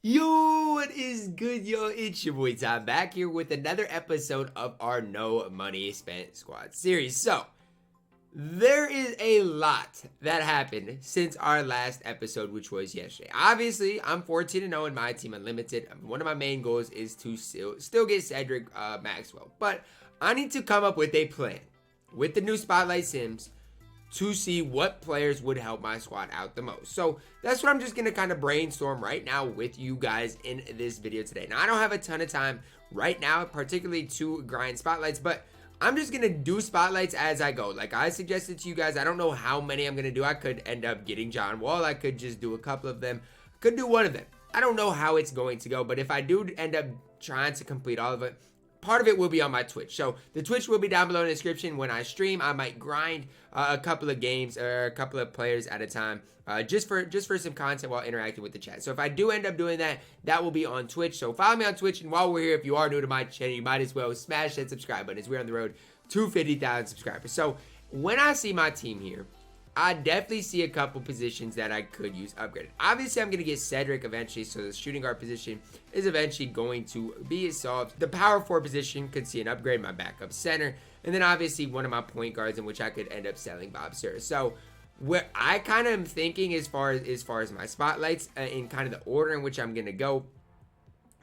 Yo, what is good, yo? It's your boy Tom back here with another episode of our No Money Spent Squad series. So, there is a lot that happened since our last episode, which was yesterday. Obviously, I'm 14-0 in my team unlimited. One of my main goals is to still get Cedric Maxwell. But I need to come up with a plan with the new Spotlight Sims to see what players would help my squad out the most. So that's what I'm just going to kind of brainstorm right now with you guys in this video today. Now, I don't have a ton of time right now, particularly to grind spotlights, but I'm just going to do spotlights as I go. Like I suggested to you guys, I don't know how many I'm going to do. I could end up getting John Wall. I could just do a couple of them. Could do one of them. I don't know how it's going to go, but if I do end up trying to complete all of it, part of it will be on my Twitch. So the Twitch will be down below in the description. When I stream, I might grind a couple of games or a couple of players at a time, just for some content while interacting with the chat. So if I do end up doing that, that will be on Twitch. So follow me on Twitch, and while we're here, if you are new to my channel, you might as well smash that subscribe button, as we're on the road to 50,000 subscribers. So when I see my team here, I definitely see a couple positions that I could use upgraded. Obviously, I'm going to get Cedric eventually, so the shooting guard position is eventually going to be solved. The power forward position could see an upgrade, my backup center, and then obviously one of my point guards, in which I could end up selling Buse. So where I kind of am thinking as far as my spotlights in kind of the order in which I'm going to go.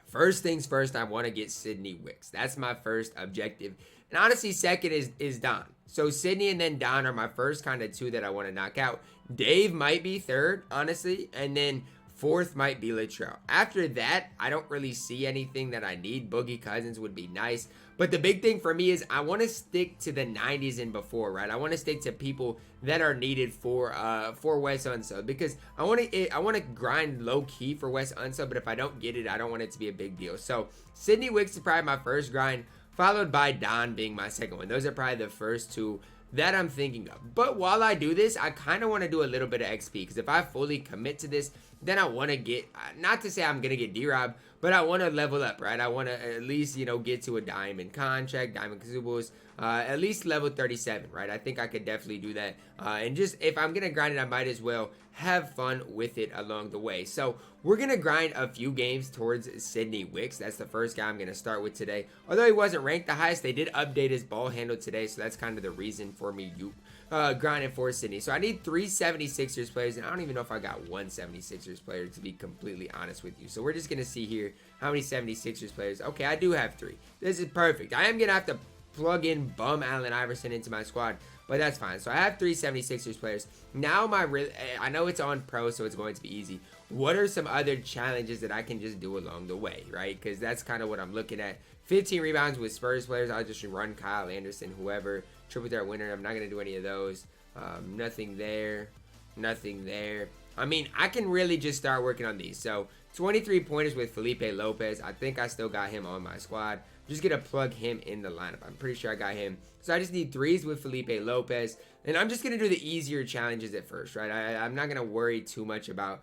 First things first, I want to get Sidney Wicks. That's my first objective. And honestly, second is Don. So Sidney and then Don are my first kind of two that I want to knock out. Dave might be third, honestly. And then fourth might be Latrell. After that, I don't really see anything that I need. Boogie Cousins would be nice. But the big thing for me is I want to stick to the 90s and before, right? I want to stick to people that are needed for Wes Unseld, because I want to grind low key for Wes Unseld, but if I don't get it, I don't want it to be a big deal. So Sidney Wicks is probably my first grind, followed by Don being my second one. Those are probably the first two that I'm thinking of. But while I do this, I kind of want to do a little bit of XP, because if I fully commit to this, then I want to get, not to say I'm going to get D-Rob, but I want to level up, right? I want to at least, get to a diamond contract, diamond consumables, at least level 37, right? I think I could definitely do that. And just, if I'm going to grind it, I might as well have fun with it along the way. So we're going to grind a few games towards Sidney Wicks. That's the first guy I'm going to start with today. Although he wasn't ranked the highest, they did update his ball handle today, so that's kind of the reason for me grinding for Sidney. So I need 3 76ers players, and I don't even know if I got one 76ers player, to be completely honest with you. So we're just going to see here how many 76ers players. Okay, I do have 3. This is perfect. I am going to have to plug in bum Allen Iverson into my squad, but that's fine. So I have 3 76ers players. Now I know it's on pro, so it's going to be easy. What are some other challenges that I can just do along the way, right? Because that's kind of what I'm looking at. 15 rebounds with Spurs players. I'll just run Kyle Anderson, whoever. Triple threat winner. I'm not going to do any of those. Nothing there. Nothing there. I mean, I can really just start working on these. So 23 pointers with Felipe Lopez. I think I still got him on my squad. I'm just going to plug him in the lineup. I'm pretty sure I got him. So I just need 3s with Felipe Lopez. And I'm just going to do the easier challenges at first, right? I'm not going to worry too much about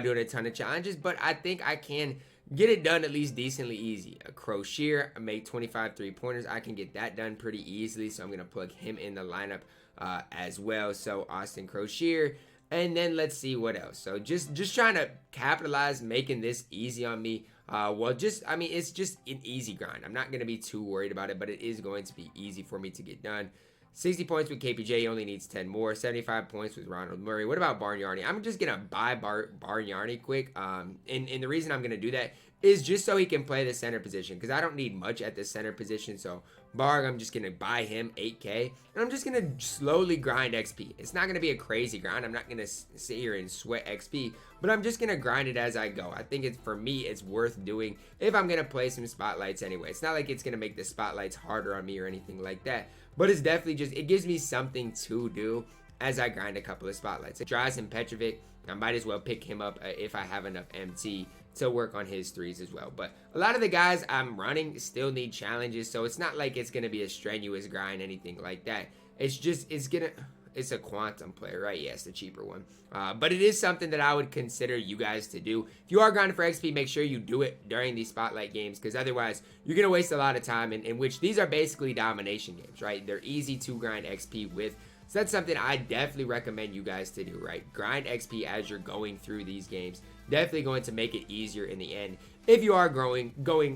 doing a ton of challenges, but I think I can get it done at least decently easy. A Crochet, I make 25 3-pointers. I can get that done pretty easily, so I'm going to plug him in the lineup as well. So Austin Crochet. And then let's see what else. So just trying to capitalize, making this easy on me. It's just an easy grind. I'm not going to be too worried about it, but it is going to be easy for me to get done. 60 points with KPJ, he only needs 10 more. 75 points with Ronald Murray. What about Barnyarny? I'm just going to buy Barnyarny quick. And the reason I'm going to do that is just so he can play the center position, because I don't need much at the center position. So Barg, I'm just going to buy him 8K. And I'm just going to slowly grind XP. It's not going to be a crazy grind. I'm not going to sit here and sweat XP, but I'm just going to grind it as I go. I think for me, it's worth doing if I'm going to play some spotlights anyway. It's not like it's going to make the spotlights harder on me or anything like that. But it's definitely it gives me something to do as I grind a couple of spotlights. Drazen Petrovic, I might as well pick him up if I have enough MT to work on his 3s as well. But a lot of the guys I'm running still need challenges, so it's not like it's going to be a strenuous grind, anything like that. It's a quantum player, right? Yes, the cheaper one. But it is something that I would consider you guys to do. If you are grinding for XP, make sure you do it during these spotlight games, because otherwise you're going to waste a lot of time, in which these are basically domination games, right? They're easy to grind XP with. So that's something I definitely recommend you guys to do, right? Grind XP as you're going through these games. definitely going to make it easier in the end if you are going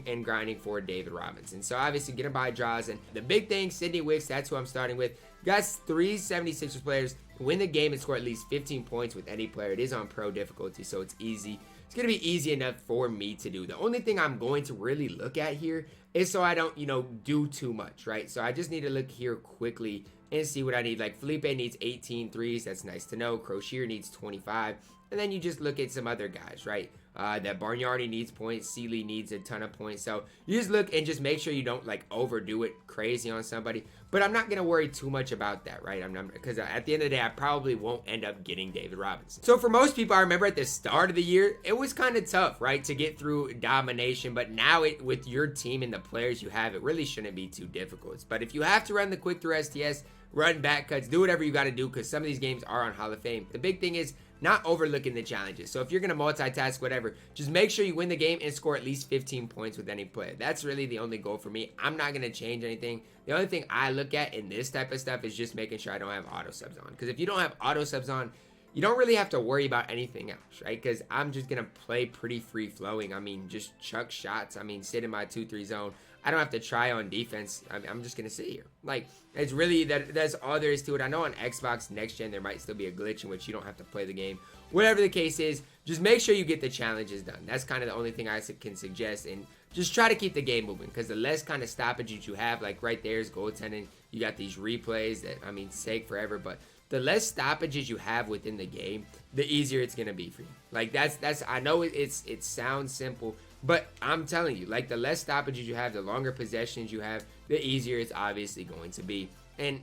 and grinding for David Robinson. So obviously get him by draws. And the big thing, Sidney Wicks, that's who I'm starting with. Guys, 3 76ers players win the game and score at least 15 points with any player. It is on pro difficulty, so it's easy. It's going to be easy enough for me to do. The only thing I'm going to really look at here is so I don't, do too much, right? So I just need to look here quickly and see what I need. Like Felipe needs 18 threes. That's nice to know. Crozier needs 25. And then you just look at some other guys, right? That Bargnardi needs points. Sealy needs a ton of points. So you just look and just make sure you don't like overdo it crazy on somebody. But I'm not going to worry too much about that, right? Because at the end of the day, I probably won't end up getting David Robinson. So for most people, I remember at the start of the year, it was kind of tough, right? To get through domination. But now with your team and the players you have, it really shouldn't be too difficult. But if you have to run the quick through STS, run back cuts, do whatever you got to do because some of these games are on Hall of Fame. The big thing is not overlooking the challenges. So if you're going to multitask, whatever, just make sure you win the game and score at least 15 points with any player. That's really the only goal for me. I'm not going to change anything. The only thing I look at in this type of stuff is just making sure I don't have auto subs on. Because if you don't have auto subs on, you don't really have to worry about anything else, right? Because I'm just going to play pretty free-flowing. I mean, just chuck shots. I mean, sit in my 2-3 zone. I don't have to try on defense. I'm just going to sit here. Like, it's really, that's all there is to it. I know on Xbox Next Gen, there might still be a glitch in which you don't have to play the game. Whatever the case is, just make sure you get the challenges done. That's kind of the only thing I can suggest. And just try to keep the game moving. Because the less kind of stoppages you have, like right there is goaltending. You got these replays that, take forever. But the less stoppages you have within the game, the easier it's going to be for you. Like, that's I know it sounds simple. But I'm telling you, like, the less stoppages you have, the longer possessions you have, the easier it's obviously going to be. And,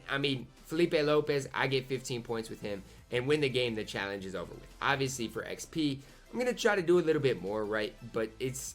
Felipe Lopez, I get 15 points with him. And win the game, the challenge is over with. Obviously, for XP, I'm going to try to do a little bit more, right? But it's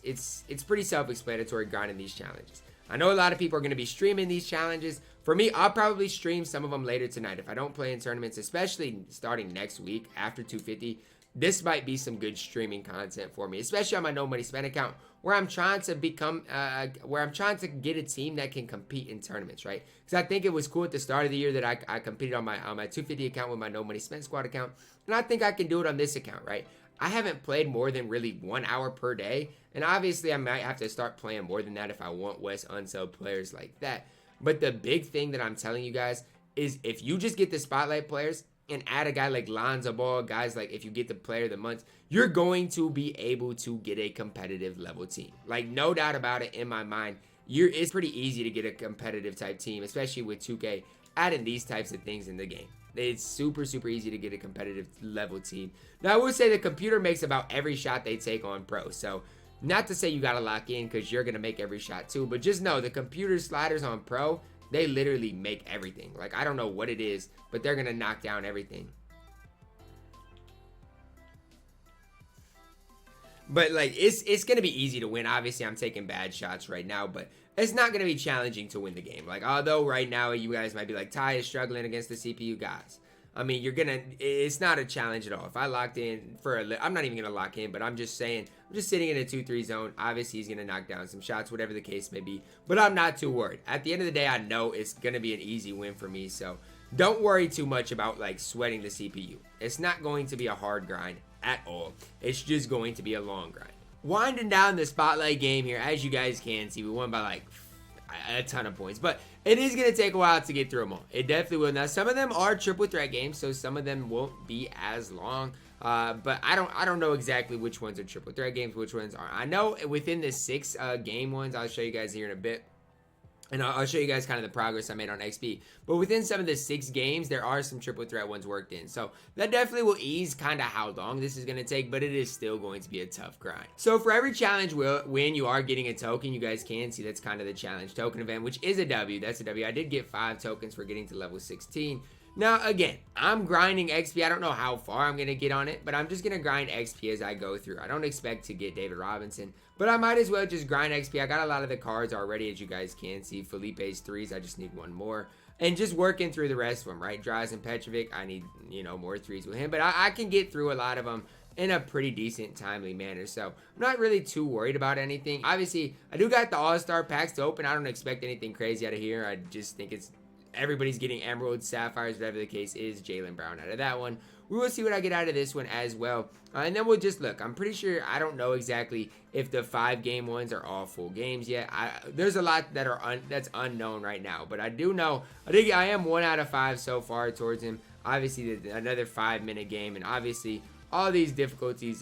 pretty self-explanatory grinding these challenges. I know a lot of people are going to be streaming these challenges. For me, I'll probably stream some of them later tonight. If I don't play in tournaments, especially starting next week after 250, this might be some good streaming content for me, especially on my No Money Spent account, where I'm trying to get a team that can compete in tournaments, right? Because I think it was cool at the start of the year that I competed on my 250 account with my No Money Spent squad account, and I think I can do it on this account, right? I haven't played more than really 1 hour per day, and obviously I might have to start playing more than that if I want Wes Unseld players like that. But the big thing that I'm telling you guys is if you just get the spotlight players and add a guy like Lonzo Ball, guys like if you get the player of the month, you're going to be able to get a competitive level team. Like, no doubt about it in my mind. It's pretty easy to get a competitive type team, especially with 2K adding these types of things in the game. It's super, super easy to get a competitive level team. Now, I will say the computer makes about every shot they take on pro. So, not to say you got to lock in because you're going to make every shot too. But just know the computer sliders on pro, they literally make everything. Like, I don't know what it is, but they're going to knock down everything. But, like, it's going to be easy to win. Obviously, I'm taking bad shots right now, but it's not going to be challenging to win the game. Like, although right now you guys might be like, Ty is struggling against the CPU guys. It's not a challenge at all. If I locked in I'm not even going to lock in, but I'm just saying, I'm just sitting in a 2-3 zone. Obviously, he's going to knock down some shots, whatever the case may be. But I'm not too worried. At the end of the day, I know it's going to be an easy win for me. So don't worry too much about, like, sweating the CPU. It's not going to be a hard grind at all. It's just going to be a long grind. Winding down the spotlight game here, as you guys can see, we won by, like, a ton of points, but it is going to take a while to get through them all. It definitely will. Now, some of them are triple threat games, so some of them won't be as long. But I don't know exactly which ones are triple threat games, which ones aren't. I know within the 6 game ones, I'll show you guys here in a bit. And I'll show you guys kind of the progress I made on XP. But within some of the 6 games, there are some triple threat ones worked in. So that definitely will ease kind of how long this is going to take. But it is still going to be a tough grind. So for every challenge win, you are getting a token. You guys can see that's kind of the challenge token event, which is a W. That's a W. I did get 5 tokens for getting to level 16. Now, again, I'm grinding XP. I don't know how far I'm going to get on it, but I'm just going to grind XP as I go through. I don't expect to get David Robinson, but I might as well just grind XP. I got a lot of the cards already, as you guys can see. Felipe's 3s, I just need 1 more. And just working through the rest of them, right? Drazen Petrovic, I need, more 3s with him. But I can get through a lot of them in a pretty decent, timely manner. So I'm not really too worried about anything. Obviously, I do got the All-Star packs to open. I don't expect anything crazy out of here. I just think it's everybody's getting emeralds, sapphires, whatever the case is. Jaylen Brown out of that one. We will see what I get out of this one as well. And then we'll just look. I'm pretty sure, I don't know exactly if the 5-game ones are all full games yet. There's a lot that are that's unknown right now. But I do know, I think I am 1 out of 5 so far towards him. Obviously, another 5-minute game. And obviously, all these difficulties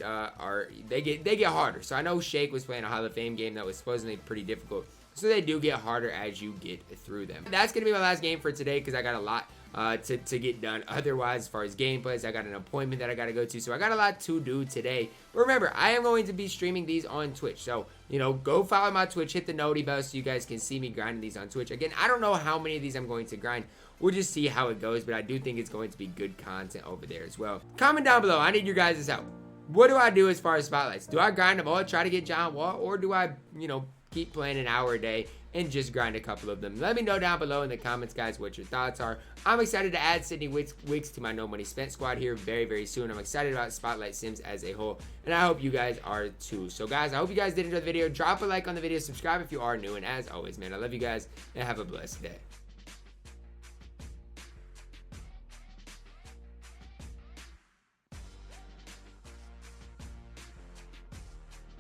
they get harder. So I know Shake was playing a Hall of Fame game that was supposedly pretty difficult. So they do get harder as you get through them. That's going to be my last game for today because I got a lot to get done. Otherwise, as far as gameplays, I got an appointment that I got to go to. So I got a lot to do today. But remember, I am going to be streaming these on Twitch. So, you know, go follow my Twitch. Hit the noti bell so you guys can see me grinding these on Twitch. Again, I don't know how many of these I'm going to grind. We'll just see how it goes. But I do think it's going to be good content over there as well. Comment down below. I need your guys' help. What do I do as far as spotlights? Do I grind them all, try to get John Wall? Or do I, you know, keep playing an hour a day and just grind a couple of them? Let me know down below in the comments, guys, what your thoughts are. I'm excited to add Sidney Wicks to my No Money Spent squad here very, very soon. I'm excited about Spotlight Sims as a whole, and I hope you guys are too. So, guys, I hope you guys did enjoy the video. Drop a like on the video, subscribe if you are new, and as always, man, I love you guys, and have a blessed day.